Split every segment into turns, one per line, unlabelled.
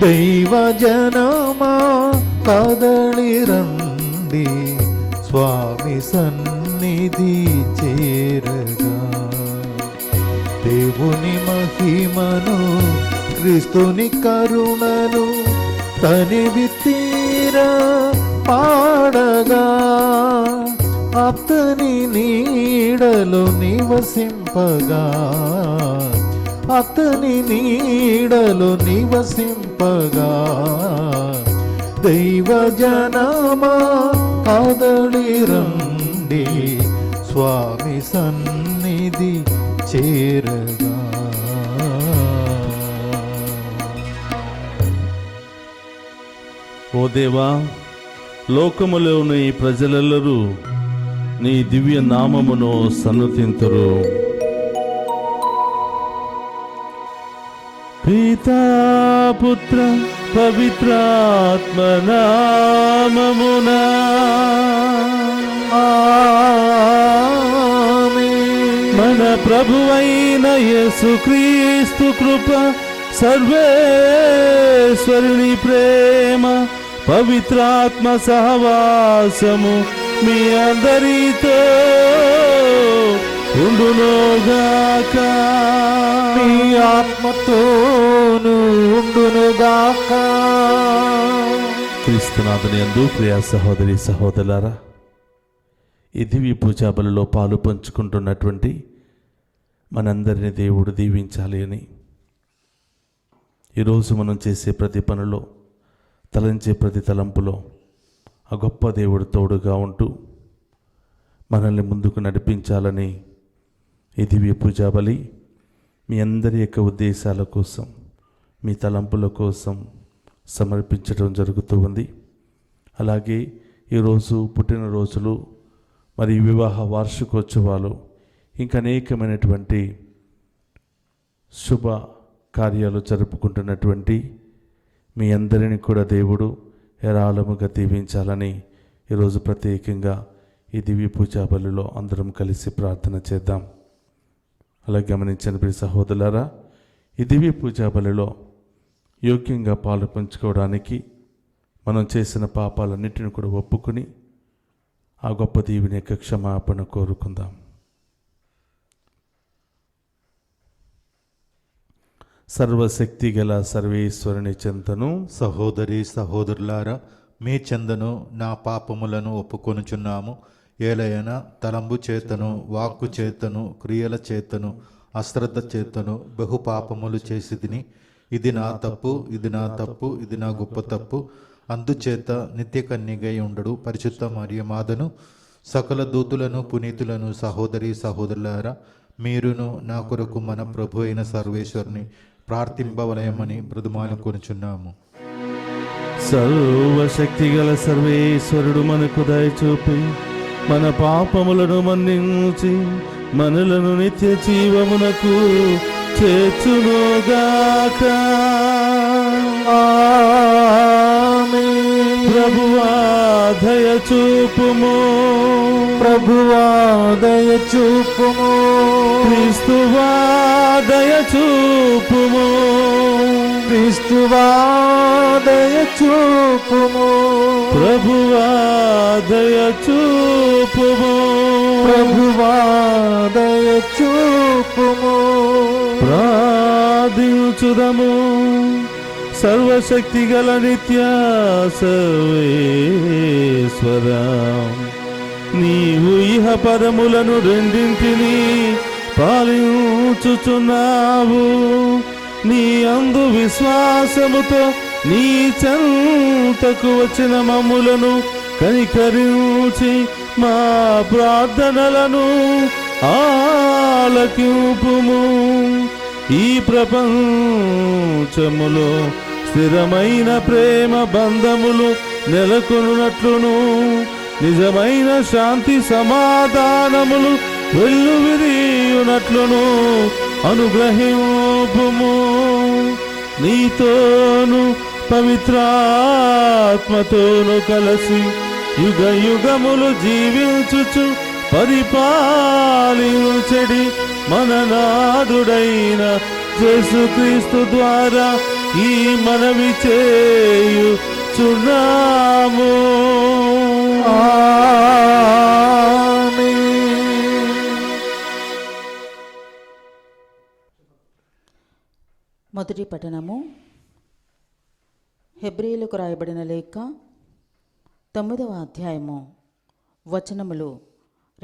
దైవ జనమా కదలి రండి, స్వామి సన్నిధి చేరగా. దేవుని మహిమను, క్రీస్తుని కరుణను తనివి తీరా పాడగా, అతని నీడలో నివసింపగా, అతని నీడలో నివసింపగా. దైవ జనమా కదలి రండి, స్వామి సన్నిధి చేరగా.
ఓ దేవా, లోకములోని ప్రజలెల్లరూ నీ దివ్య నామమును సన్నతింతురు. పితా పుత్ర పవిత్రాత్మ నామమునా మన ప్రభువైన యేసుక్రీస్తు కృప, సర్వేశ్వరుని ప్రేమ, పవిత్రాత్మ సహవాసము మీ అందరితో ఉండునుగాక.
మీ ఆత్మతోను ఉండునుగాక.
క్రీస్తునాథుని యందు ప్రియ సహోదరి సహోదరులారా, ఈ దివ్య పూజా బలిలో పాలు పంచుకుంటున్నటువంటి మనందరినీ దేవుడు దీవించాలి అని, ఈరోజు మనం చేసే ప్రతి పనిలో, తలంచే ప్రతి తలంపులో ఆ గొప్ప దేవుడు తోడుగా ఉంటూ మనల్ని ముందుకు నడిపించాలని ఈ దివ్య పూజా బలి మీ అందరి యొక్క ఉద్దేశాల కోసం, మీ తలంపుల కోసం సమర్పించడం జరుగుతూ ఉంది. అలాగే ఈరోజు పుట్టినరోజులు, మరి వివాహ వార్షికోత్సవాలు, ఇంకా అనేకమైనటువంటి శుభ కార్యాలు జరుపుకుంటున్నటువంటి మీ అందరిని కూడా దేవుడు ఏరాళముగా దీవించాలని ఈరోజు ప్రత్యేకంగా ఈ దివ్య పూజా బలిలో అందరం కలిసి ప్రార్థన చేద్దాం. అలాగే గమనించండి ప్రియ సహోదరులారా, ఈ దివ్య పూజా బలిలో యోగ్యంగా పాలు పంచుకోవడానికి మనం చేసిన పాపాలన్నింటిని కూడా ఒప్పుకొని ఆ గొప్ప దేవుని యొక్క క్షమాపణ కోరుకుందాం. సర్వశక్తి గల సర్వేశ్వరుని చెంతను,
సహోదరి సహోదరులారా, మీ చెందను నా పాపములను ఒప్పుకొనుచున్నాము. ఏలైనా తలంబు చేతను, వాక్కు చేతను, క్రియల చేతను, అశ్రద్ధ చేతను బహు పాపములు చేసిదిని. ఇది నా తప్పు, ఇది నా తప్పు, ఇది నా గొప్ప తప్పు. అందుచేత నిత్య కన్యగై ఉండడు పరిశుద్ధ మరియమాతను, సకల దూతులను, పునీతులను, సహోదరి సహోదరులారా, మీరును నా కొరకు మన ప్రభు అయిన సర్వేశ్వరుని ప్రార్థింపవలయమని బ్రతుమాలు కొనుచున్నాము.
సర్వశక్తి గల సర్వేశ్వరుడు మనకు దయచూపి మన పాపములను మన్నించి మనలను నిత్య జీవమునకు చేర్చునుగాక. ప్రభువా దయచూపుము,
ప్రభువా దయచూపుము,
క్రీస్తువా దయచూపుము,
క్రీస్తువా దయచూపుము,
ప్రభువా దయచూపుము,
ప్రభువా దయచూపుము.
ప్రార్థించుదము. సర్వశక్తి గల నిత్య సర్వేశ్వర, నీవు ఇహ పరములను రెండింటినీ పాలించుచున్నావు. నీ అందు విశ్వాసముతో నీ చెంతకు వచ్చిన మమ్ములను కనికరించి మా ప్రార్థనలను ఆలకింపుము. ఈ ప్రపంచములో స్థిరమైన ప్రేమ బంధములు నెలకొనున్నట్లును, నిజమైన శాంతి సమాధానములు వెల్లువిరియునట్లును అనుగ్రహింపుము. నీతోను పవిత్రాత్మతోను కలిసి యుగ యుగములు జీవించుచు పరిపాలించెడి మన నాథుడైన యేసుక్రీస్తు ద్వారా ఈ మనవి చేయుచున్నాము.
మొదటి పఠనము హెబ్రీయులకు రాయబడిన లేఖ 9వ అధ్యాయము వచనములు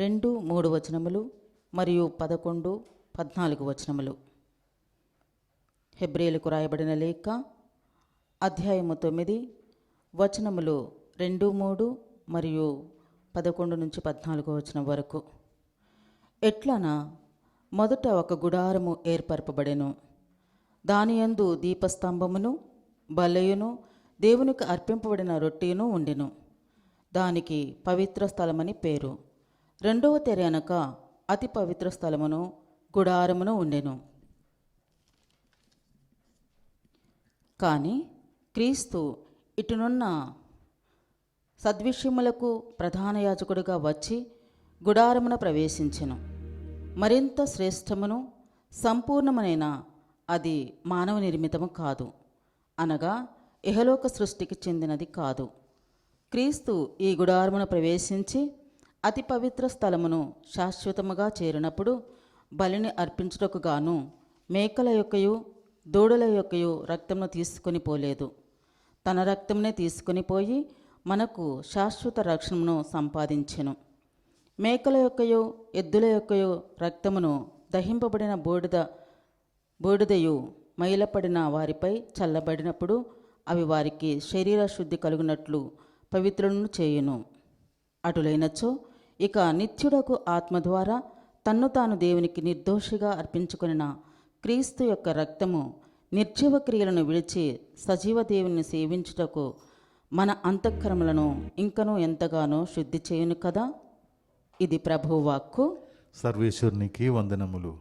2, 3 వచనములు మరియు 11, 14 వచనములు. హెబ్రీయులకు రాయబడిన లేఖ అధ్యాయము 9 వచనములు 2, 3 మరియు 11 నుంచి 14 వచనం వరకు. ఎట్లనా మొదట ఒక గుడారము ఏర్పరపబడెను, దానియందు దీపస్తంభమును బల్లయును దేవునికి అర్పింపబడిన రొట్టెను ఉండెను. దానికి పవిత్ర స్థలమని పేరు. రెండవ తెర అనక అతి పవిత్ర స్థలమును గుడారమును ఉండెను. కానీ క్రీస్తు ఇటునున్న సద్విషయములకు ప్రధాన యాజకుడిగా వచ్చి గుడారమున ప్రవేశించెను. మరింత శ్రేష్టమును సంపూర్ణమైన అది మానవ నిర్మితము కాదు, అనగా ఇహలోక సృష్టికి చెందినది కాదు. క్రీస్తు ఈ గుడారమున ప్రవేశించి అతి పవిత్ర స్థలమును శాశ్వతముగా చేరినప్పుడు బలిని అర్పించుటకు గాను మేకల యొక్కయు దూడల యొక్కయు రక్తమును తీసుకొని పోలేదు. తన రక్తమునే తీసుకొని పోయి మనకు శాశ్వత రక్షణను సంపాదించెను. మేకల యొక్కయు ఎద్దుల యొక్కయు రక్తమును దహింపబడిన బూడిదయు మైలపడిన వారిపై చల్లబడినప్పుడు అవి వారికి శరీర శుద్ధి కలుగునట్లు పవిత్రులను చేయును. అటులైనచో ఇక నిత్యుడకు ఆత్మ ద్వారా తన్ను తాను దేవునికి నిర్దోషిగా అర్పించుకొనిన క్రీస్తు యొక్క రక్తము నిర్జీవ క్రియలను విడిచి సజీవ దేవుని సేవించుటకు మన అంతఃకరములను ఇంకనూ ఎంతగానో శుద్ధి చేయును కదా. ఇది ప్రభువు వాక్కు.
సర్వేశ్వరునికి వందనములు.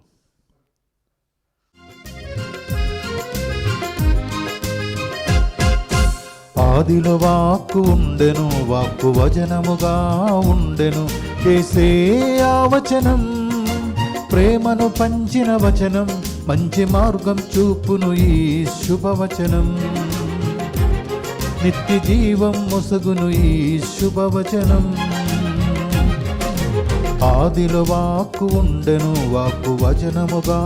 ఆదిలో వాక్కు ఉండెను, వాక్కు వచనముగా ఉండెను. యేసయ్యా వచనం, ప్రేమను పంచిన వచనం, మంచి మార్గం చూపును ఈ శుభవచనం. నిత్య జీవం మొసగును ఈ శుభవచనం. ఆదిలో వాక్కు ఉండెను, వాక్కు వచనముగా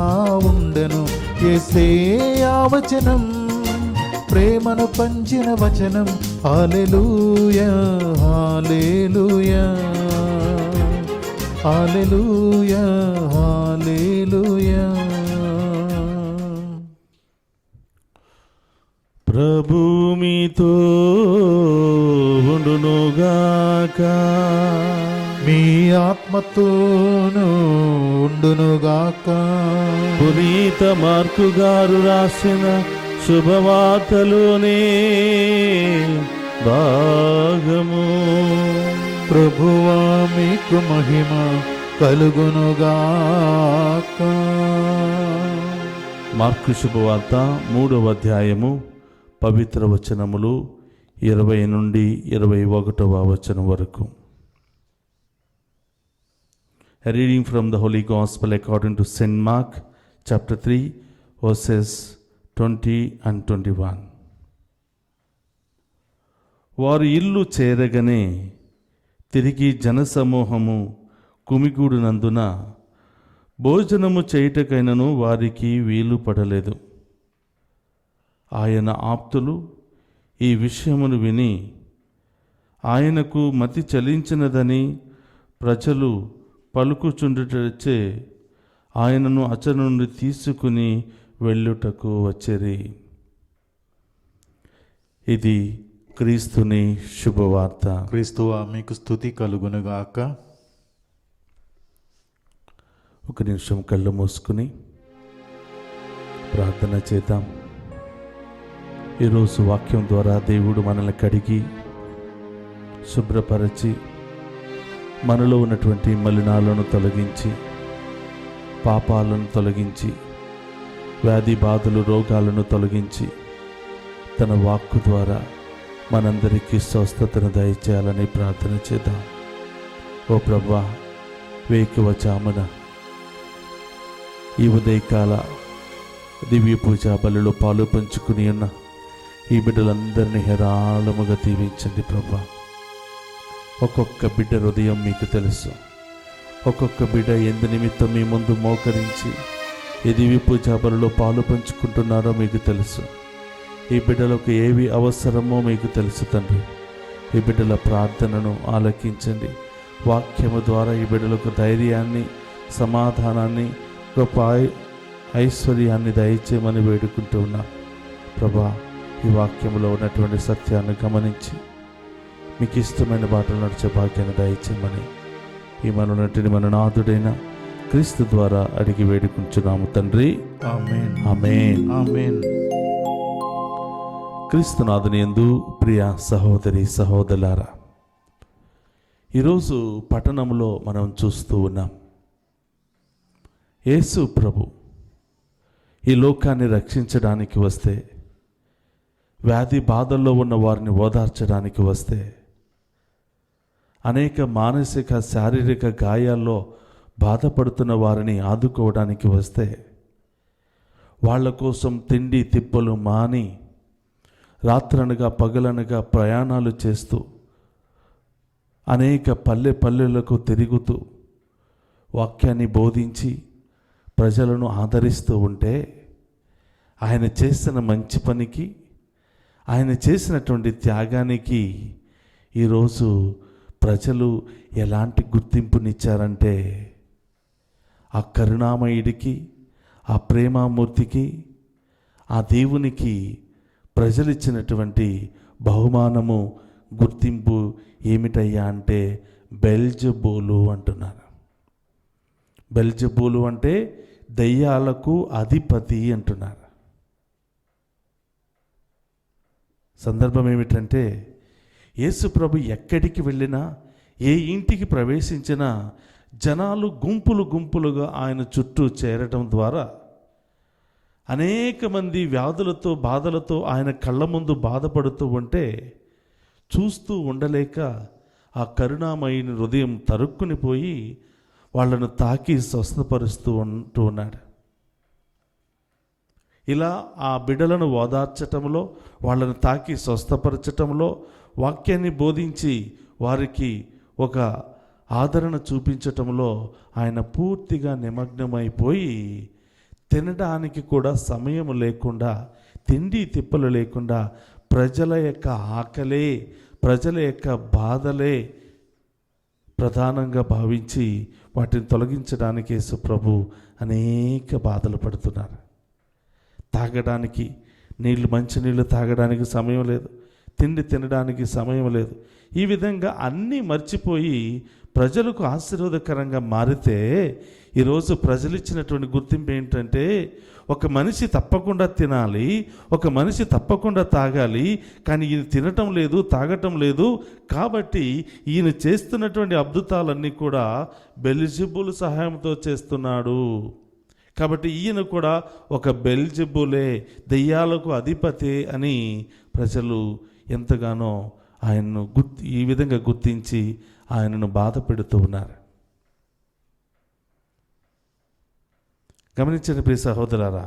ఉండెను. యేసయ్యా వచనం, ప్రేమను పంచిన వచనం. హల్లెలూయా హల్లెలూయా హల్లెలూయా హల్లెలూయా.
ప్రభు మీతో ఉండునుగాక,
మీ ఆత్మతోనూ ఉండునుగాక.
పునీత మార్కు గారు రాసిన శుభవార్తలోనే భాగము.
ప్రభువా మీకు మహిమ కలుగునుగాక.
మార్కు శుభవార్త 3వ అధ్యాయము పవిత్ర వచనములు 20 నుండి 21వ వచనం వరకు. A reading from the Holy Gospel according to St. Mark, chapter 3, verses 20 and 21. వారు ఇల్లు చేరగనే తిరిగి జనసమూహము కుమిగూడినందున భోజనము చేయుటకైనను వారికి వీలు పడలేదు. ఆయన ఆప్తులు ఈ విషయమును విని ఆయనకు మతి చలించినదని ప్రజలు పలుకుచుండుటచే ఆయనను అచ్చట నుండి తీసుకుని వెళ్ళుటకు వచ్చిరి. ఇది క్రీస్తుని శుభవార్త.
క్రీస్తువా మీకు స్తుతి కలుగునుగాక.
ఒక నిమిషం కళ్ళు మూసుకుని ప్రార్థన చేద్దాం. ఈరోజు వాక్యం ద్వారా దేవుడు మనల్ని కడిగి శుభ్రపరచి మనలో ఉన్నటువంటి మలినాలను తొలగించి పాపాలను తొలగించి వ్యాధి బాధలు రోగాలను తొలగించి తన వాక్కు ద్వారా మనందరికీ స్వస్థతను దయచేయాలని ప్రార్థన చేద్దాం. ఓ ప్రభువా, వేకువ జామున ఈ ఉదయకాల దివ్య పూజా బలిలో పాలు పంచుకుని ఉన్న ఈ బిడ్డలందరినీ హేరాళముగా దీవించండి ప్రభా. ఒక్కొక్క బిడ్డ హృదయం మీకు తెలుసు. ఒక్కొక్క బిడ్డ ఎందు నిమిత్తం మీ ముందు మోకరించి ఈ దివ్య పూజా బలిలో పాలు పంచుకుంటున్నారో మీకు తెలుసు. ఈ బిడ్డలకు ఏవి అవసరమో మీకు తెలుసు తండ్రి. ఈ బిడ్డల ప్రార్థనను ఆలకించండి. వాక్యము ద్వారా ఈ బిడ్డలకు ధైర్యాన్ని, సమాధానాన్ని, గొప్ప ఐశ్వర్యాన్ని దయచేయమని వేడుకుంటూ ఉన్నాం ప్రభా. ఈ వాక్యములో ఉన్నటువంటి సత్యాన్ని గమనించి మీకు ఇష్టమైన బాటలు నడిచే భాగ్యాన్ని దయచేయమని ఈ మనటి మన నాథుడైన క్రీస్తు ద్వారా అడిగి వేడుకుంటున్నాము తండ్రి.
ఆమేన్.
ఆమేన్.
ఆమేన్.
క్రీస్తునాథుని యందు ప్రియ సహోదరి సహోదరులారా, ఈరోజు పట్టణంలో మనం చూస్తూ ఉన్నాం, యేసు ప్రభు ఈ లోకాన్ని రక్షించడానికి వస్తే, వ్యాధి బాధల్లో ఉన్న వారిని ఓదార్చడానికి వస్తే, అనేక మానసిక శారీరక గాయాల్లో బాధపడుతున్న వారిని ఆదుకోవడానికి వస్తే, వాళ్ళ కోసం తిండి తిప్పలు మాని రాత్రనగా పగలనగా ప్రయాణాలు చేస్తూ అనేక పల్లెలకు తిరుగుతూ వాక్యాన్ని బోధించి ప్రజలను ఆదరిస్తూ ఉంటే, ఆయన చేసిన మంచి పనికి, ఆయన చేసినటువంటి త్యాగానికి ఈరోజు ప్రజలు ఎలాంటి గుర్తింపునిచ్చారంటే, ఆ కరుణామయుడికి, ఆ ప్రేమామూర్తికి, ఆ దేవునికి ప్రజలు ఇచ్చినటువంటి బహుమానము, గుర్తింపు ఏమిటయ్యా అంటే బెల్జెబూలు అంటున్నారు. బెల్జెబూలు అంటే దయ్యాలకు అధిపతి అంటున్నారు. సందర్భం ఏమిటంటే, యేసు ప్రభు ఎక్కడికి వెళ్ళినా, ఏ ఇంటికి ప్రవేశించినా జనాలు గుంపులుగా ఆయన చుట్టూ చేరటం ద్వారా అనేక మంది వ్యాధులతో బాధలతో ఆయన కళ్ళ ముందు బాధపడుతూ ఉంటే చూస్తూ ఉండలేక ఆ కరుణామయుని హృదయం తరుక్కుని పోయి వాళ్ళను తాకి స్వస్థపరుస్తూ ఉన్నాడు. ఇలా ఆ బిడ్డలను ఓదార్చటంలో, వాళ్ళను తాకి స్వస్థపరచటంలో, వాక్యాన్ని బోధించి వారికి ఒక ఆదరణ చూపించటంలో ఆయన పూర్తిగా నిమగ్నమైపోయి, తినడానికి కూడా సమయం లేకుండా, తిండి తిప్పలు లేకుండా, ప్రజల యొక్క ఆకలే, ప్రజల యొక్క బాధలే ప్రధానంగా భావించి వాటిని తొలగించడానికి యేసు ప్రభు అనేక బాధలు పడుతున్నారు. తాగడానికి నీళ్ళు, మంచినీళ్ళు తాగడానికి సమయం లేదు, తిండి తినడానికి సమయం లేదు. ఈ విధంగా అన్నీ మర్చిపోయి ప్రజలకు ఆశీర్వాదకరంగా మారితే, ఈరోజు ప్రజలు ఇచ్చినటువంటి గుర్తింపు ఏంటంటే, ఒక మనిషి తప్పకుండా తినాలి, ఒక మనిషి తప్పకుండా తాగాలి, కానీ ఈయన తినటం లేదు, తాగటం లేదు, కాబట్టి ఈయన చేస్తున్నటువంటి అద్భుతాలన్నీ కూడా బెల్జెబూలు సహాయంతో చేస్తున్నాడు, కాబట్టి ఈయన కూడా ఒక బెల్జెబూలే, దెయ్యాలకు అధిపతి అని ప్రజలు ఎంతగానో ఆయన్ను ఈ విధంగా గుర్తించి ఆయనను బాధ పెడుతూ ఉన్నారు. గమనించండి ప్రియ సహోదరులారా,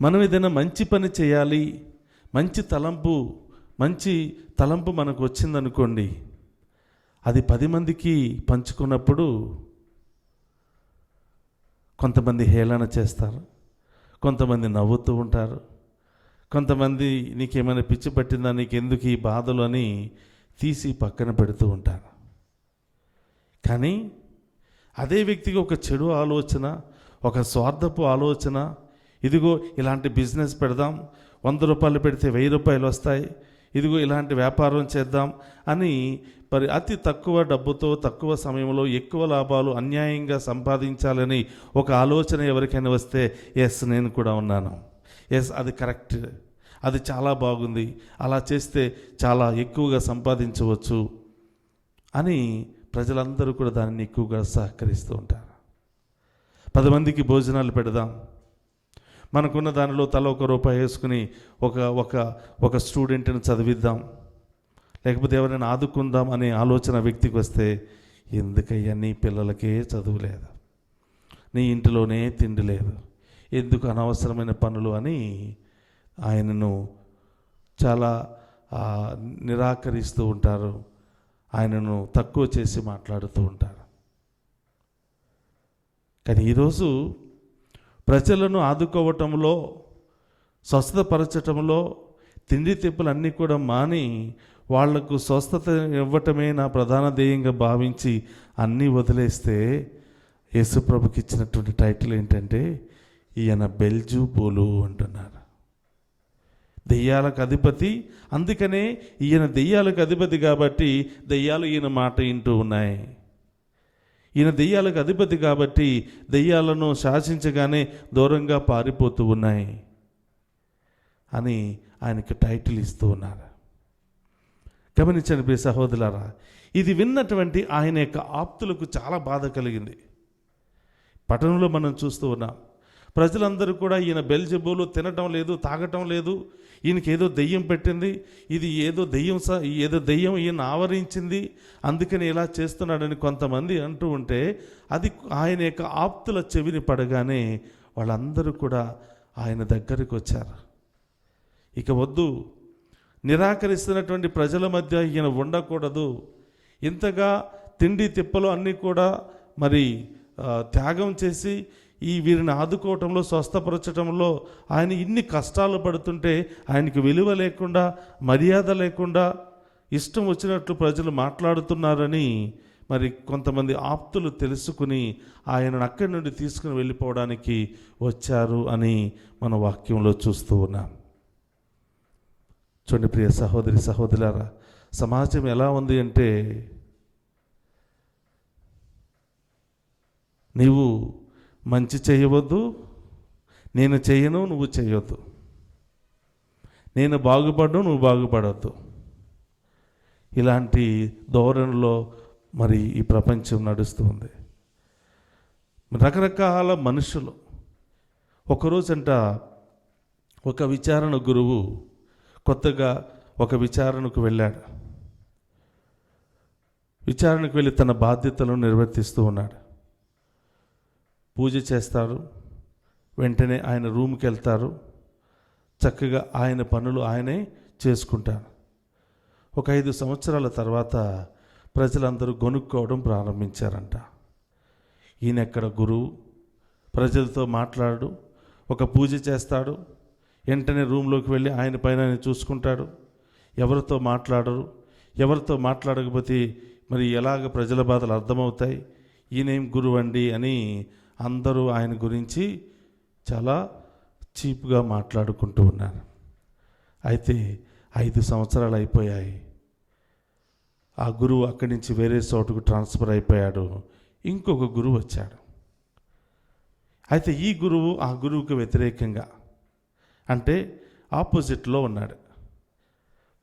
మనం ఏదైనా మంచి పని చేయాలి, మంచి తలంపు మనకు వచ్చిందనుకోండి, అది 10 మందికి పంచుకున్నప్పుడు కొంతమంది హేళన చేస్తారు, కొంతమంది నవ్వుతూ ఉంటారు, కొంతమంది నీకేమైనా పిచ్చి పట్టిందా, నీకెందుకు ఈ బాధలు అని తీసి పక్కన పెడుతూ ఉంటారు. కానీ అదే వ్యక్తికి ఒక చెడు ఆలోచన, ఒక స్వార్థపు ఆలోచన, ఇదిగో ఇలాంటి బిజినెస్ పెడదాం, 100 రూపాయలు పెడితే 1000 రూపాయలు వస్తాయి, ఇదిగో ఇలాంటి వ్యాపారం చేద్దాం అని మరి అతి తక్కువ డబ్బుతో తక్కువ సమయంలో ఎక్కువ లాభాలు అన్యాయంగా సంపాదించాలని ఒక ఆలోచన ఎవరికైనా వస్తే, ఎస్ నేను కూడా ఉన్నాను, ఎస్ అది కరెక్ట్, అది చాలా బాగుంది, అలా చేస్తే చాలా ఎక్కువగా సంపాదించవచ్చు అని ప్రజలందరూ కూడా దానిని ఎక్కువగా సహకరిస్తూ ఉంటారు. 10 మందికి భోజనాలు పెడదాం, మనకున్న దానిలో తల 1 రూపాయి వేసుకుని ఒక స్టూడెంట్ని చదివిద్దాం, లేకపోతే ఎవరైనా ఆదుకుందాం అనే ఆలోచన వ్యక్తికి వస్తే, ఎందుకయ్యా నీ పిల్లలకే చదువు లేదు, నీ ఇంటిలోనే తిండి లేదు, ఎందుకు అనవసరమైన పనులు అని ఆయనను చాలా నిరాకరిస్తూ ఉంటారు, ఆయనను తక్కువ చేసి మాట్లాడుతూ ఉంటారు. కానీ ఈరోజు ప్రజలను ఆదుకోవటంలో, స్వస్థతపరచటంలో తిండి తిప్పులన్నీ కూడా మాని వాళ్లకు స్వస్థత ఇవ్వటమే నా ప్రధాన ధ్యేయంగా భావించి అన్నీ వదిలేస్తే యేసుప్రభుకి ఇచ్చినటువంటి టైటిల్ ఏంటంటే ఈయన బెల్జుబూలు అంటున్నారు, దెయ్యాలకు అధిపతి. అందుకనే ఈయన దెయ్యాలకు అధిపతి కాబట్టి దెయ్యాలు ఈయన మాట వింటూ ఉన్నాయి. ఈయన దెయ్యాలకు అధిపతి కాబట్టి దెయ్యాలను శాసించగానే దూరంగా పారిపోతూ ఉన్నాయి అని ఆయనకి టైటిల్ ఇస్తూ ఉన్నారు. గమనించండి ప్రియ సహోదరులారా, ఇది విన్నటువంటి ఆయన యొక్క ఆప్తులకు చాలా బాధ కలిగింది. పట్టణంలో మనం చూస్తూ ఉన్నాం, ప్రజలందరూ కూడా ఈయన బెల్జెబూలు తినటం లేదు, తాగటం లేదు, ఈయనకి ఏదో దెయ్యం పెట్టింది, ఇది ఏదో దెయ్యం ఈయన ఆవరించింది, అందుకని ఇలా చేస్తున్నాడని కొంతమంది అంటూ ఉంటే అది ఆయన యొక్క ఆప్తుల చెవిని పడగానే వాళ్ళందరూ కూడా ఆయన దగ్గరికి వచ్చారు. ఇక వద్దు, నిరాకరిస్తున్నటువంటి ప్రజల మధ్య ఈయన ఉండకూడదు, ఇంతగా తిండి తిప్పలు అన్నీ కూడా మరి త్యాగం చేసి వీరిని ఆదుకోవటంలో, స్వస్థపరచడంలో ఆయన ఇన్ని కష్టాలు పడుతుంటే ఆయనకి విలువ లేకుండా, మర్యాద లేకుండా ఇష్టం వచ్చినట్లు ప్రజలు మాట్లాడుతున్నారని మరి కొంతమంది ఆప్తులు తెలుసుకుని ఆయనను అక్కడి నుండి తీసుకుని వెళ్ళిపోవడానికి వచ్చారు అని మన వాక్యంలో చూస్తూ ఉన్నాం. చూడండి ప్రియ సహోదరి సహోదరులారా, సమాజం ఎలా ఉంది అంటే నీవు మంచి చేయవద్దు, నేను చేయను నువ్వు చేయొద్దు, నేను బాగుపడ్డు నువ్వు బాగుపడవద్దు, ఇలాంటి ధోరణిలో మరి ఈ ప్రపంచం నడుస్తుంది. రకరకాల మనుషులు. ఒకరోజంట ఒక విచారణ గురువు కొత్తగా ఒక విచారణకు వెళ్ళాడు. విచారణకు వెళ్ళి తన బాధ్యతలను నిర్వర్తిస్తూ ఉన్నాడు. పూజ చేస్తారు, వెంటనే ఆయన రూమ్కి వెళ్తారు, చక్కగా ఆయన పనులు ఆయనే చేసుకుంటారు. ఒక 5 సంవత్సరాల తర్వాత ప్రజలందరూ గొనుక్కోవడం ప్రారంభించారంట. ఈయన ఎక్కడ గురువు, ప్రజలతో మాట్లాడు, ఒక పూజ చేస్తాడు, వెంటనే రూమ్లోకి వెళ్ళి ఆయన పైన ఆయన చూసుకుంటాడు, ఎవరితో మాట్లాడరు, ఎవరితో మాట్లాడకపోతే మరి ఎలాగ ప్రజల బాధలు అర్థమవుతాయి, ఈయనేం గురువు అండి అని అందరూ ఆయన గురించి చాలా చీప్గా మాట్లాడుకుంటూ ఉన్నారు. అయితే 5 సంవత్సరాలు అయిపోయాయి. ఆ గురువు అక్కడి నుంచి వేరే చోటుకు ట్రాన్స్ఫర్ అయిపోయాడు. ఇంకొక గురువు వచ్చాడు. అయితే ఈ గురువు ఆ గురువుకు వ్యతిరేకంగా, అంటే ఆపోజిట్లో ఉన్నాడు.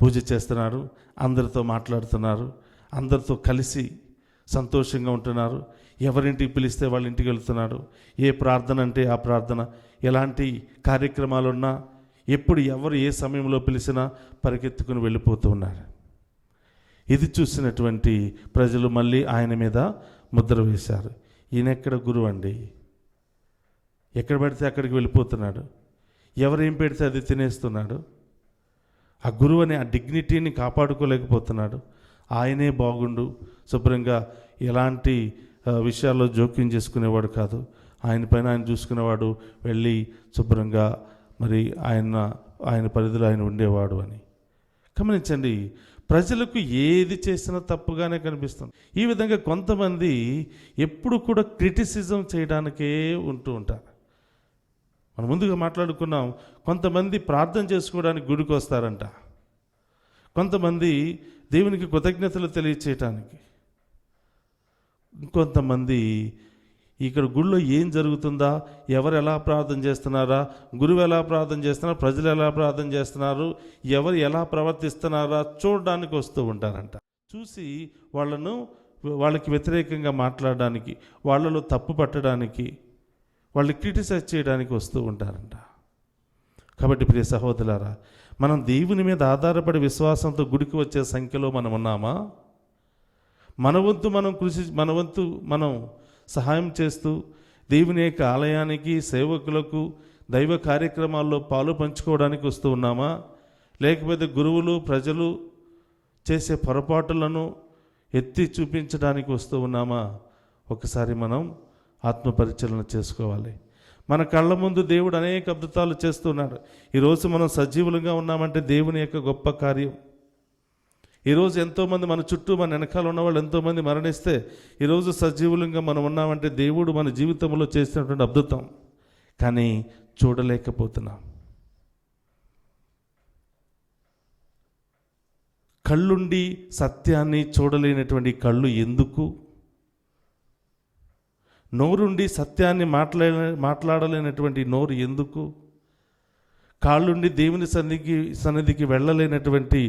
పూజ చేస్తున్నారు, అందరితో మాట్లాడుతున్నారు, అందరితో కలిసి సంతోషంగా ఉంటున్నారు, ఎవరింటికి పిలిస్తే వాళ్ళ ఇంటికి వెళ్తున్నాడు, ఏ ప్రార్థన అంటే ఆ ప్రార్థన, ఎలాంటి కార్యక్రమాలున్నా ఎప్పుడు ఎవరు ఏ సమయంలో పిలిచినా పరిగెత్తుకుని వెళ్ళిపోతూ ఉన్నారు. ఇది చూసినటువంటి ప్రజలు మళ్ళీ ఆయన మీద ముద్ర వేశారు. ఈయన ఎక్కడ గురువు అండి, ఎక్కడ పడితే అక్కడికి వెళ్ళిపోతున్నాడు, ఎవరేం పెడితే అది తినేస్తున్నాడు, ఆ గురువు అనే ఆ డిగ్నిటీని కాపాడుకోలేకపోతున్నాడు, ఆయనే బాగుండు, శుభ్రంగా ఎలాంటి విషయాల్లో జోక్యం చేసుకునేవాడు కాదు, ఆయన పైన ఆయన చూసుకునేవాడు, వెళ్ళి శుభ్రంగా మరి ఆయన పరిధిలో ఆయన ఉండేవాడు అని. గమనించండి, ప్రజలకు ఏది చేసినా తప్పుగానే కనిపిస్తుంది. ఈ విధంగా కొంతమంది ఎప్పుడు కూడా క్రిటిసిజం చేయడానికే ఉంటూ ఉంటారు. మనం ముందుగా మాట్లాడుకున్నాం, కొంతమంది ప్రార్థన చేసుకోవడానికి గుడికి వస్తారంట, కొంతమంది దేవునికి కృతజ్ఞతలు తెలియచేయటానికి, ఇంకొంతమంది ఇక్కడ గుళ్ళో ఏం జరుగుతుందా, ఎవరు ఎలా ప్రార్థన చేస్తున్నారా, గురువు ఎలా ప్రార్థన చేస్తున్నారు, ప్రజలు ఎలా ప్రార్థన చేస్తున్నారు, ఎవరు ఎలా ప్రవర్తిస్తున్నారా చూడడానికి వస్తూ ఉంటారంట. చూసి వాళ్ళకి వ్యతిరేకంగా మాట్లాడడానికి, వాళ్ళలో తప్పు పట్టడానికి, వాళ్ళని క్రిటిసైజ్ చేయడానికి వస్తూ ఉంటారంట. కాబట్టి ప్రియ సహోదరులారా, మనం దేవుని మీద ఆధారపడి విశ్వాసంతో గుడికి వచ్చే సంఖ్యలో మనం ఉన్నామా? మన వంతు మనం సహాయం చేస్తూ దేవుని యొక్క ఆలయానికి, సేవకులకు దైవ కార్యక్రమాల్లో పాలు పంచుకోవడానికి వస్తూ ఉన్నామా, లేకపోతే గురువులు ప్రజలు చేసే పొరపాటులను ఎత్తి చూపించడానికి వస్తూ ఉన్నామా? ఒకసారి మనం ఆత్మపరిశీలన చేసుకోవాలి. మన కళ్ళ ముందు దేవుడు అనేక అద్భుతాలు చేస్తున్నాడు. ఈరోజు మనం సజీవులుగా ఉన్నామంటే దేవుని యొక్క గొప్ప కార్యం. ఈరోజు ఎంతోమంది మన చుట్టూ మన వెనకాల ఉన్నవాళ్ళు ఎంతోమంది మరణిస్తే ఈరోజు సజీవులుగా మనం ఉన్నామంటే దేవుడు మన జీవితంలో చేసినటువంటి అద్భుతం. కానీ చూడలేకపోతున్నాం. కళ్ళుండి సత్యాన్ని చూడలేనటువంటి కళ్ళు ఎందుకు? నోరుండి సత్యాన్ని మాట్లాడలేనటువంటి నోరు ఎందుకు? కాళ్ళుండి దేవుని సన్నిధికి వెళ్ళలేనటువంటి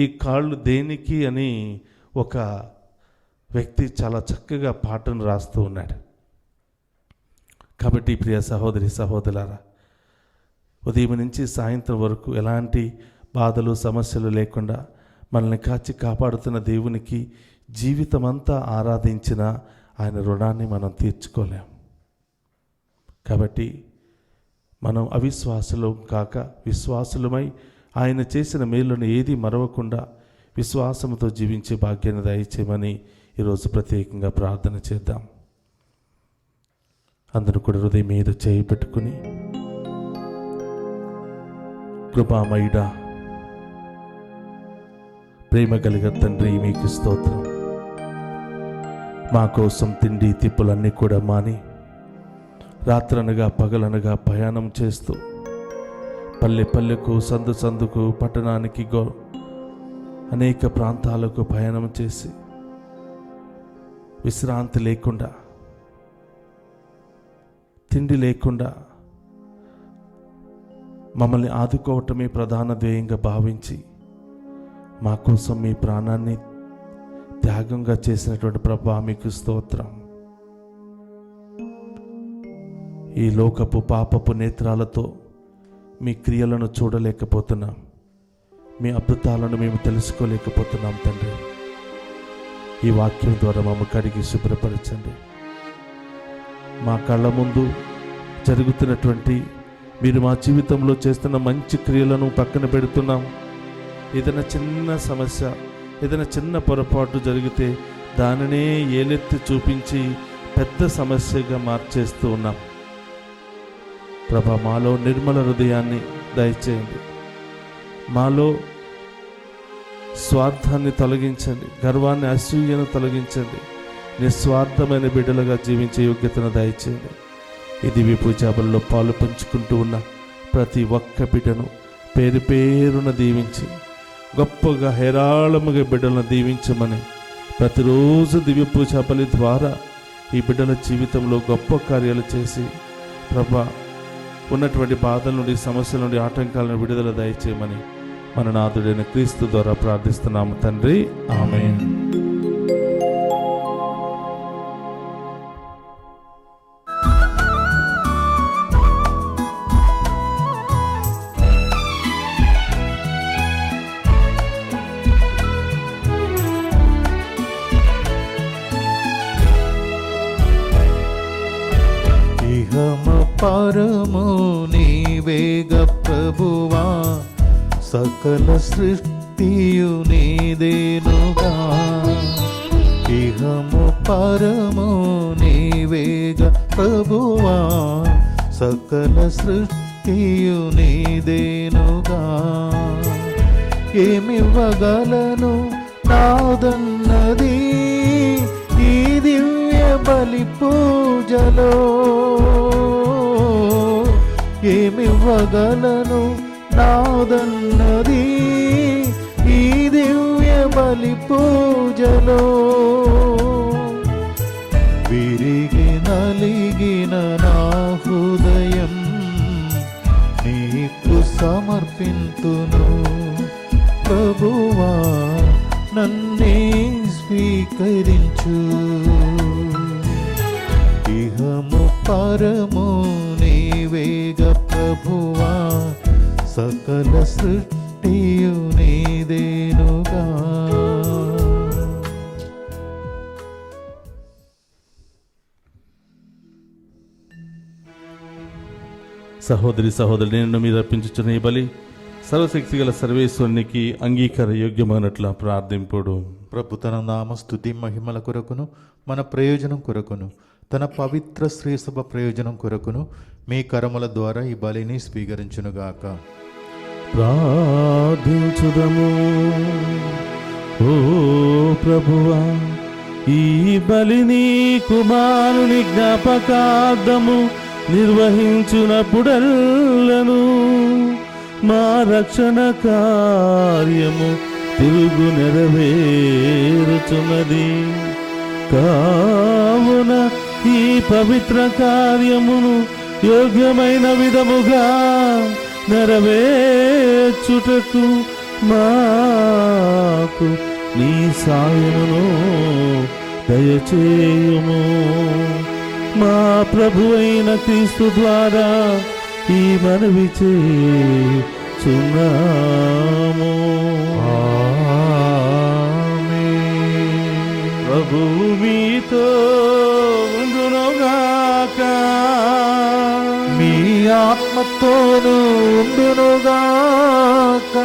ఈ కాళ్ళు దేనికి అని ఒక వ్యక్తి చాలా చక్కగా పాటను రాస్తూ ఉన్నాడు. కాబట్టి ప్రియ సహోదరి సహోదరులారా, ఉదయం నుంచి సాయంత్రం వరకు ఎలాంటి బాధలు సమస్యలు లేకుండా మనల్ని కాచి కాపాడుతున్న దేవునికి జీవితమంతా ఆరాధించిన ఆయన రుణాన్ని మనం తీర్చుకోలేం. కాబట్టి మనం అవిశ్వాసులు కాక విశ్వాసులమై ఆయన చేసిన మేలును ఏది మరవకుండా విశ్వాసంతో జీవించే భాగ్యాన్ని దయచేయమని ఈరోజు ప్రత్యేకంగా ప్రార్థన చేద్దాం. అందరూ కూడా హృదయం మీద చేయి పెట్టుకుని, కృపామయుడా, ప్రేమ కలిగ తండ్రి, మీకు స్తోత్రం. మా కోసం తిండి తిప్పులన్నీ కూడా మాని రాత్రనగా పగలనగా ప్రయాణం చేస్తూ పల్లె పల్లెకు సందు సందుకు పట్టణానికి అనేక ప్రాంతాలకు ప్రయాణం చేసి విశ్రాంతి లేకుండా తిండి లేకుండా మమ్మల్ని ఆదుకోవటమే ప్రధాన ధ్యేయంగా భావించి మా కోసం మీ ప్రాణాన్ని త్యాగంగా చేసినటువంటి ప్రభా, మీకు స్తోత్రం. ఈ లోకపు పాపపు నేత్రాలతో మీ క్రియలను చూడలేకపోతున్నాం, మీ అద్భుతాలను మేము తెలుసుకోలేకపోతున్నాం తండ్రి. ఈ వాక్యం ద్వారా మమ్మల్ని కడిగి శుభ్రపరచండి. మా కళ్ళ ముందు జరుగుతున్నటువంటి మీరు మా జీవితంలో చేస్తున్న మంచి క్రియలను పక్కన పెడుతున్నాం. ఏదైనా చిన్న సమస్య, ఏదైనా చిన్న పొరపాటు జరిగితే దానినే ఏలెత్తి చూపించి పెద్ద సమస్యగా మార్చేస్తూ ఉన్నాం. ప్రభా, మాలో నిర్మల హృదయాన్ని దయచేయండి. మాలో స్వార్థాన్ని తొలగించండి, గర్వాన్ని అసూయను తొలగించండి. నిస్వార్థమైన బిడ్డలుగా జీవించే యోగ్యతను దయచేయండి. ఈ దివ్య పూజాబల్లో పాలు పంచుకుంటూ ఉన్న ప్రతి ఒక్క బిడ్డను పేరు పేరున దీవించి గొప్పగా హేరాళముగా బిడ్డలను దీవించమని ప్రతిరోజు దివ్య పూజాబలి ద్వారా ఈ బిడ్డల జీవితంలో గొప్ప కార్యాలు చేసి ప్రభా ఉన్నటువంటి బాధల నుండి, సమస్యల నుండి, ఆటంకాల నుండి విడుదల దయచేయమని మన నాథుడైన క్రీస్తు ద్వారా ప్రార్థిస్తున్నాము తండ్రి. ఆమేన్.
ఇహము పరము నీవేగ ప్రభువా, సకల సృష్టియు నీదేనుగా. ఇహము పరము నీవేగ ప్రభువా, సకల సృష్టియు నీదేనుగా. ఏమివ్వగలను నాదన్నది ఈ దివ్య బలి పూజలో, ఏమివ్వగలను నాదన్నది ఈ దివ్య బలి పూజలో. విరిగి నలిగిన నా హృదయం నీకు సమర్పింతును ప్రభువా, నన్నే స్వీకరించు. ఇహము పరము నీవేగ ప్రభువా, సకల సృష్టియు నీదేనుగా.
సహోదరి సహోదరులు, నేను మీరు అర్పించుచున్న ఈ బలి సర్వశక్తి గల సర్వేశ్వరునికి అంగీకార యోగ్యమైనట్ల ప్రార్థింపుడు.
ప్రభు తన నామ స్తుతి మహిమల కొరకును మన ప్రయోజనం కొరకును తన పవిత్ర శ్రీసభ ప్రయోజనం కొరకును మీ కరముల ద్వారా ఈ బలిని స్వీకరించునుగాక.
ప్రార్థించుదము. ఓ ప్రభువా, ఈ బలిని కుమారుని జ్ఞాపకార్థము నిర్వహించునప్పుడల్లను మా రక్షణ కార్యము తిరుగు నెరవేరుచున్నది. కావున ఈ పవిత్ర కార్యమును యోగ్యమైన విధముగా నెరవేర్చుటకు మాకు నీ సాయమును దయచేయుము. మా ప్రభు అయిన క్రీస్తు ద్వారా ఈ మనవి చేయుచున్నాము. ప్రభువు మీతో ఉండునుగాక.
మీ ఆత్మతోనూ ఉండునుగాక.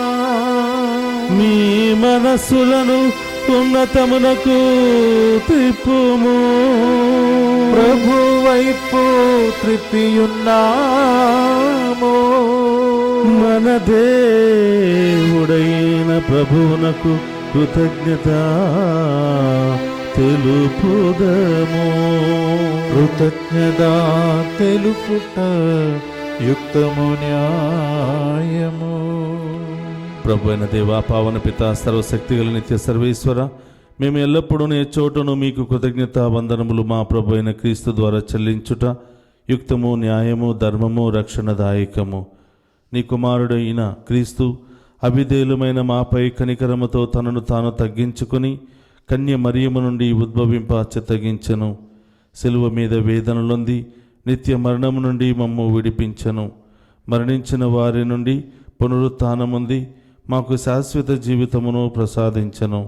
మీ మనస్సులను ఉన్నతమునకు త్రిప్పుము.
ప్రభు వైపు త్రిప్పియున్నాము.
మన దేవుడైన ప్రభువునకు కృతజ్ఞత తెలుపుదము.
కృతజ్ఞత తెలుపుట యుక్తము న్యాయము.
ప్రభు అయిన దేవా, పావన పిత, సర్వశక్తిగల నిత్య సర్వేశ్వర, మేము ఎల్లప్పుడూ ఏ చోటను మీకు కృతజ్ఞత వందనములు మా ప్రభు అయిన క్రీస్తు ద్వారా చెల్లించుట యుక్తము, న్యాయము, ధర్మము, రక్షణదాయకము. నీ కుమారుడైన క్రీస్తు అవిధేయులమైన మాపై కనికరముతో తనను తాను తగ్గించుకుని కన్య మరియము నుండి ఉద్భవింప చిత్తగించెను. శిలువ మీద వేదనలొంది నిత్య మరణము నుండి మమ్ము విడిపించెను. మరణించిన వారి నుండి పునరుత్థానముంది మాకు శాశ్వత జీవితమును ప్రసాదించెను.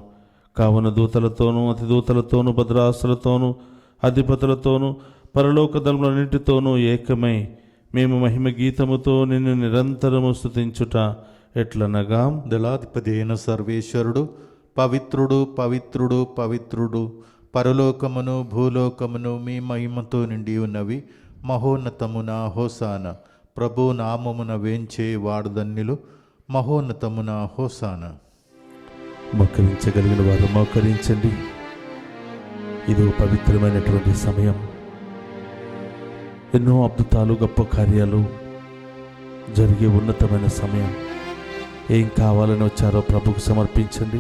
కావున దూతలతోనూ అతిదూతలతోనూ భద్రాసులతోనూ అధిపతులతోనూ పరలోక దళములన్నింటితోనూ ఏకమై మేము మహిమ గీతముతో నిన్ను నిరంతరము స్తుతించుట ఎట్లనగా,
దళాధిపతి అయిన సర్వేశ్వరుడు పవిత్రుడు పవిత్రుడు పవిత్రుడు, పరలోకమును భూలోకమును మీ మహిమతో నిండి ఉన్నవి. మహోన్నతమున హోసాన. ప్రభు నామమున వేంచే వాడుదన్యులు. మహోన్నతమున హోసాన.
మోకరించగలిగిన వారు మోకరించండి. ఇది పవిత్రమైనటువంటి సమయం. ఎన్నో అద్భుతాలు, గొప్ప కార్యాలు జరిగే ఉన్నతమైన సమయం. ఏం కావాలని వచ్చారో ప్రభుకు సమర్పించండి.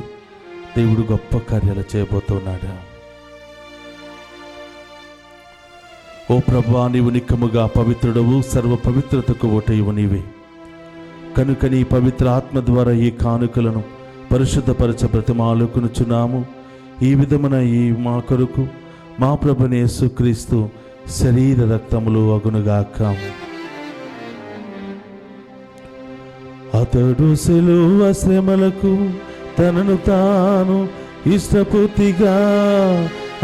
దేవుడు గొప్ప కార్యాలు చేయబోతున్నాడు. ఓ ప్రభువా, నీవు నిక్కముగా పవిత్రుడవు, సర్వ పవిత్రతకు ఓటయువు నీవే. కనుక నీ పవిత్ర ఆత్మ ద్వారా ఈ కానుకలను పరిశుద్ధపరచ బ్రతిమాలుకొనుచున్నాము. ఈ విధమున ఈ మా కొరకు మా ప్రభుని యేసుక్రీస్తు శరీర రక్తములు అగునుగాక. అతడు సిలువ శ్రమలకు తనను తాను ఇష్టపూర్తిగా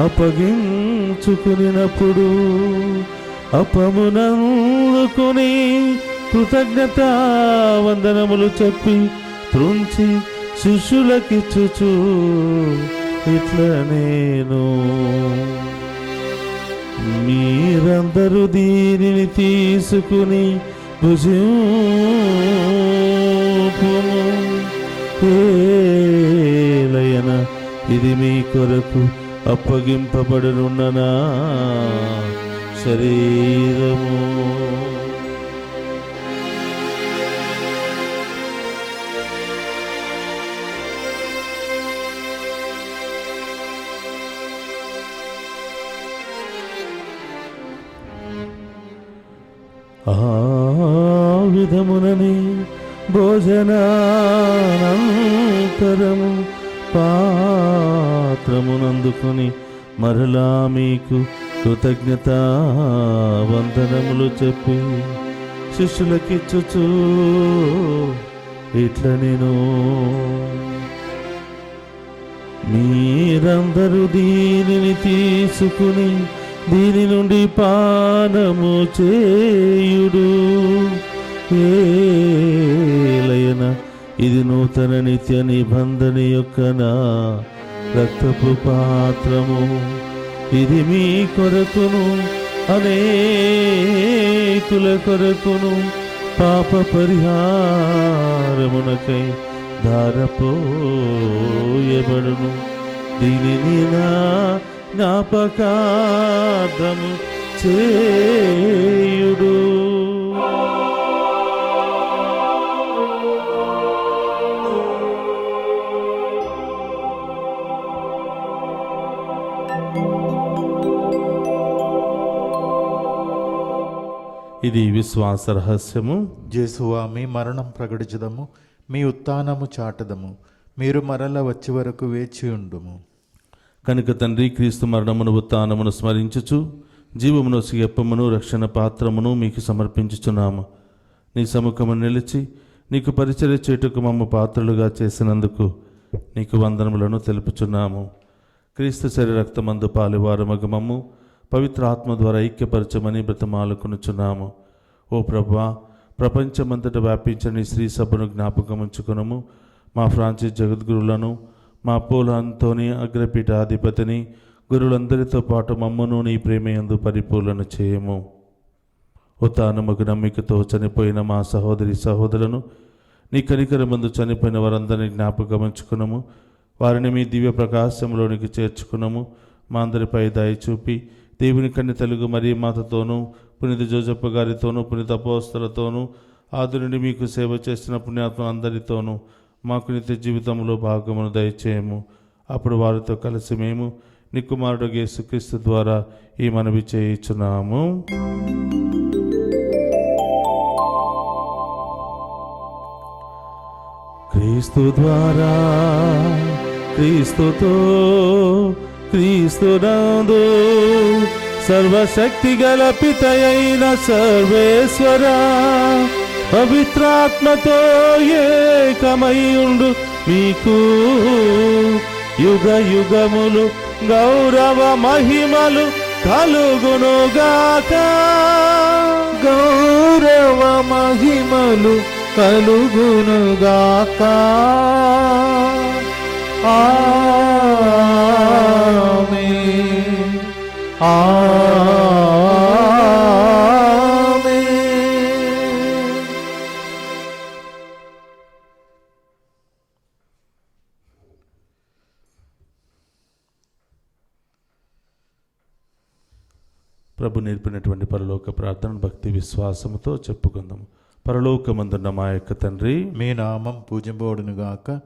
అప్పగించుకునినప్పుడు అప్పమునందుకొని కృతజ్ఞత వందనములు చెప్పి త్రుంచి శిష్యులకిచ్చుచు ఇట్లా నేను, మీరందరూ దీనిని తీసుకుని భుజింపుము. ఏలయన ఇది మీ కొరకు అప్పగింపబడనున్న నా శరీరము. ఆ విధమునని భోజనానంతరము పాత్రమునందుకొని మరలా మీకు కృతజ్ఞత వందనములు చెప్పి శిష్యులకిచ్చుచు ఇట్లా నేను, మీరందరూ దీనిని తీసుకుని దీని నుండి పానము చేయుడు. ఏలయన ఇది నూతన నిత్య నిబంధన యొక్క నా రక్తపు పాత్రము. ఇది మీ కొరకును అనేకుల కొరకును పాప పరిహారమునకై ధారపోయబడును. దీనిని నా జ్ఞాపకార్థము చేయుడు. ఇది విశ్వాస రహస్యము.
జేసువా, మీ మరణం ప్రకటించదము, మీ ఉత్థానము చాటదము. మీరు మరల వచ్చే వరకు వేచి ఉండుము.
కనుక తండ్రి, క్రీస్తు మరణమును ఉత్థానమును స్మరించుచు జీవమును సిగప్పమును రక్షణ పాత్రమును మీకు సమర్పించుచున్నాము. నీ సముఖము నిలిచి నీకు పరిచర్య చేయుటకు మమ్మ పాత్రలుగా చేసినందుకు నీకు వందనములను తెలుపుచున్నాము. క్రీస్తు శరీర రక్తమందు పాలువారమగు మమ్ము పవిత్ర ఆత్మ ద్వారా ఐక్యపరచమని బ్రతమాలుకొనుచున్నాము. ఓ ప్రభువా, ప్రపంచమంతటా వ్యాపించిన నీ శ్రీ సభను జ్ఞాపకం ఉంచుకునము. మా ఫ్రాన్సిస్ జగద్గురులను, మా పోల అంతోని అగ్రపీఠాధిపతిని, గురువులందరితో పాటు మమ్మను నీ ప్రేమయందు పరిపూర్ణ చేయము. ఉత్థానముకు నమ్మికతో చనిపోయిన మా సహోదరి సహోదరులను, నీ కనికరమందు చనిపోయిన వారందరినీ జ్ఞాపకం ఉంచుకునము. వారిని మీ దివ్య ప్రకాశంలోనికి చేర్చుకునము. మా అందరిపై దయ చూపి దేవుని కన్య తెలుగు మరి మాతతోనూ, పునీత జోజప్ప గారితోనూ, పునీత అపోస్తలతోనూ, ఆది నుండి మీకు సేవ చేసిన పుణ్యాత్మ అందరితోనూ మాకు నిత్య జీవితంలో భాగమును దయచేయము. అప్పుడు వారితో కలిసి మేము నీ కుమారుడు యేసుక్రీస్తు ద్వారా ఈ మనవి చేయుచున్నాము. క్రీస్తు ద్వారా, క్రీస్తుతో, క్రీస్తునందు సర్వశక్తి గల పితయైన సర్వేశ్వర పవిత్రాత్మతో ఏకమయుండు మీకు యుగ యుగములు గౌరవ మహిమలు కలుగునుగాక.
గౌరవ మహిమలు కలుగునుగాక. ఆమేన్. ఆమేన్.
ప్రభు నేర్పినటువంటి పరలోక ప్రార్థన భక్తి విశ్వాసముతో చెప్పుకుందాం. పరలోకమందున్న మా యొక్క తండ్రి,
మీ నామం పూజింపబడునుగాక.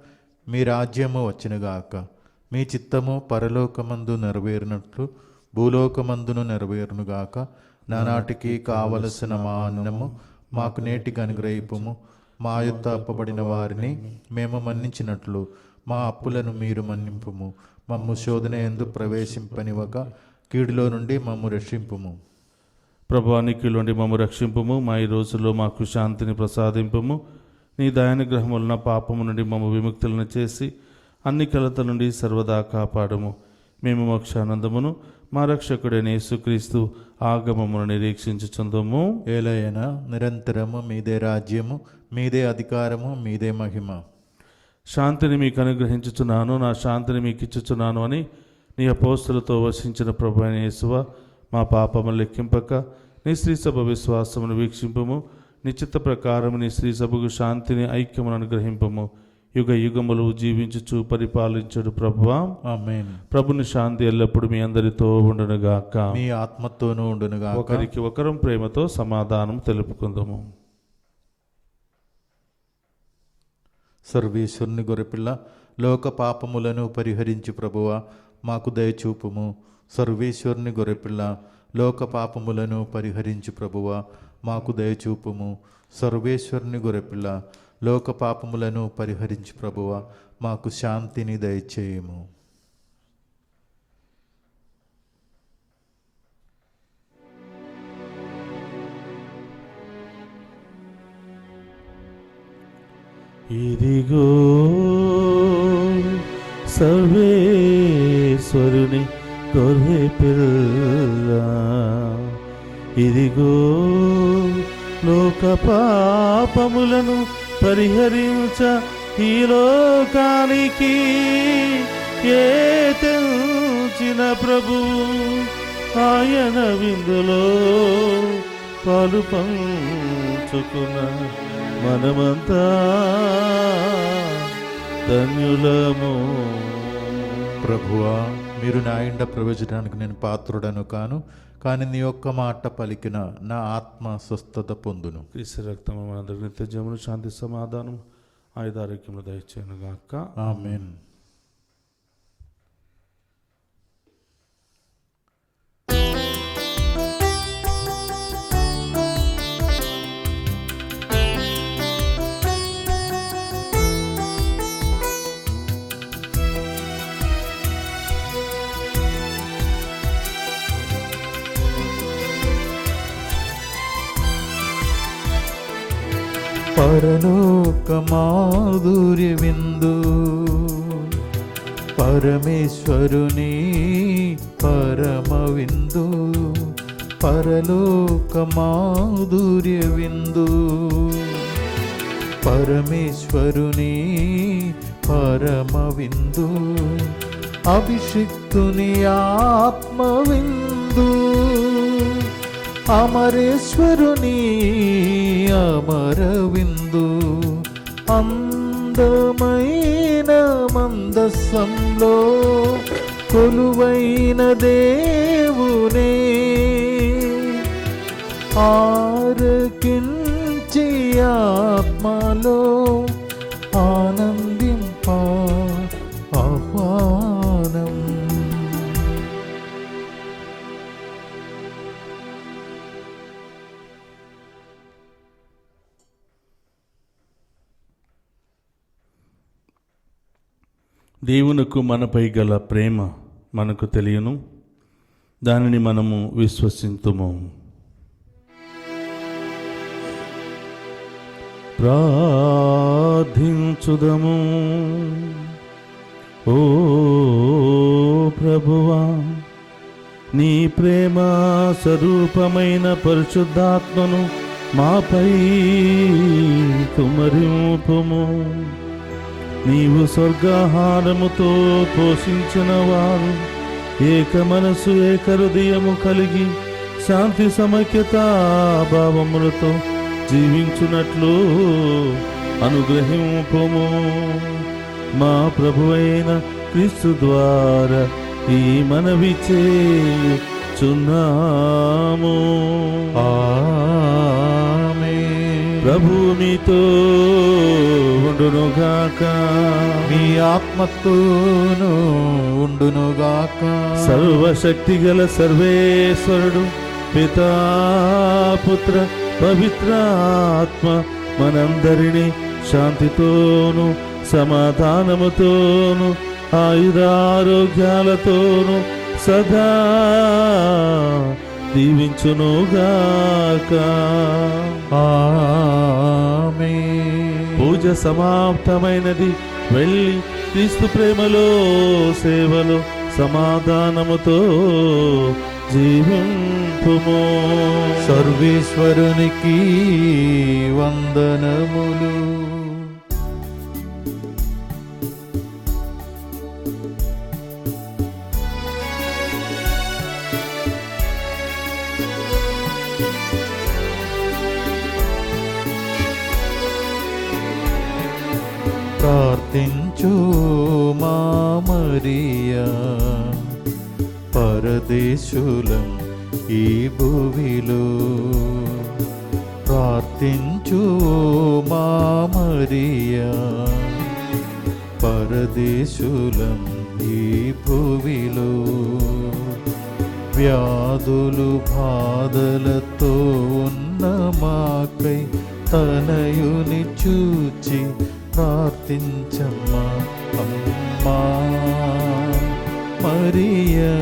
మీ రాజ్యము వచ్చునుగాక. మీ చిత్తము పరలోకమందు నెరవేరినట్లు భూలోకమందును నెరవేరునుగాక. నానాటికి కావలసిన మా అన్నము మాకు నేటికి అనుగ్రహింపుము. మా యొద్ద అప్పబడిన వారిని మేము మన్నించినట్లు మా అప్పులను మీరు మన్నింపుము. మమ్ము శోధన యందు ప్రవేశింపనివ్వక కీడులో నుండి మమ్ము రక్షింపుము.
ప్రభానికి నుండి మమ్ము రక్షింపుము. మా ఈ రోజుల్లో మాకు శాంతిని ప్రసాదింపుము. నీ దయానుగ్రహం వలన పాపము నుండి మమ్ము విముక్తులను చేసి అన్ని కలతల నుండి సర్వదా కాపాడము. మేము మోక్షానందమును మా రక్షకుడైన యేసుక్రీస్తు ఆగమమును నిరీక్షించుచుందుము.
ఏలైనా నిరంతరము మీదే రాజ్యము, మీదే అధికారము, మీదే మహిమ.
శాంతిని మీకు అనుగ్రహించుచున్నాను, నా శాంతిని మీకు ఇచ్చుచున్నాను అని నీ అపోస్తలతో వసించిన ప్రభు అయిన యేసువా, మా పాపము లెక్కింపక నీ శ్రీసభ విశ్వాసమును వీక్షింపము. నిశ్చిత ప్రకారం నీ శ్రీసభకు శాంతిని ఐక్యమును అనుగ్రహింపము. యుగ యుగములు జీవించుచు పరిపాలించుడు ప్రభువా.
ఆమేన్.
ప్రభుని శాంతి ఎల్లప్పుడు మీ అందరితో ఉండునుగాక.
మీ ఆత్మతోనూ ఉండునుగాక.
ఒకరికి ఒకరం ప్రేమతో సమాధానం తెలుపుకుందాము.
సర్వేశ్వరుని గొర్రెపిల్ల, లోక పాపములను పరిహరించి ప్రభువా మాకు దయచూపుము. సర్వేశ్వరుని గొర్రెపిల్ల, లోక పాపములను పరిహరించి ప్రభువా మాకు దయచూపుము. సర్వేశ్వరుని గొర్రెపిల్ల, లోక పాపములను పరిహరించి ప్రభువా మాకు శాంతిని దయచేయము.
ఇదిగో సర్వేశ్వరుని గొర్రె పిల్ల, ఇదిగో లోక పాపములను పరిహరించ ఈ లోకానికి ఏ తెంచిన ప్రభువు, ఆయన విందులో పాలు పంచుకున్న మనమంతా ధన్యులము.
ప్రభువా, మీరు నా ఇంట ప్రవేశించడానికి నేను పాత్రుడను కాను, కానీ నీ ఒక్క మాట పలికిన నా ఆత్మ స్వస్థత పొందును.
క్రీస్తు రక్తము మన అందరి నిత్య జీవమును, శాంతి సమాధానం ఆయుధారోగ్యములు దయచేయను గాక.
ఆమేన్. పరలోక మాధుర్య విందు, పరమేశ్వరుని పరమ విందు, పరలోక మాధుర్య విందు, పరమేశ్వరుని పరమ విందు, అభిషిక్తుని ఆత్మ విందు, అమరేశ్వరుని అమర విందు, అందమైన మందస్సంలో కొలువైన దేవునే ఆరకించి ఆత్మలో ఆనందింప ఆహ్వానం.
దేవునకు మనపై గల ప్రేమ మనకు తెలియను, దానిని మనము విశ్వసింతుము. ప్రార్థించుదము. ఓ ప్రభువా, నీ ప్రేమ స్వరూపమైన పరిశుద్ధాత్మను మాపై కుమరింపుము. నీవు స్వర్గాహారముతో పోషించిన వారు ఏక మనసు ఏక హృదయము కలిగి శాంతి సమైక్యత భావములతో జీవించున్నట్లు అనుగ్రహింపుము. మా ప్రభువైన క్రీస్తు ద్వారా ఈ మనవి చేయుచున్నాము. ప్రభు మీతో ఉండునుగాక,
మీ ఆత్మతోను ఉండునుగాక.
సర్వశక్తి గల సర్వేశ్వరుడు పితా పుత్ర పవిత్రాత్మ మనందరినీ శాంతితోను సమాధానముతోను ఆయురారోగ్యాలతోను సదా దీవించునుగాక.
ఆమేన్.
పూజ సమాప్తమైనది. వెళ్ళి క్రీస్తు ప్రేమలో సేవలో సమాధానముతో జీవింపుము.
సర్వేశ్వరునికి వందనములు. ప్రార్థించు మా మరియా, పరదేశులం ఈ భూమిలో. ప్రార్థించు మా మరియా, పరదేశులం ఈ భూమిలో. వ్యాధులు బాధలతో ఉన్న మాకై తనయుని చూచి ప్రార్థించమ్మా అమ్మా మరియా.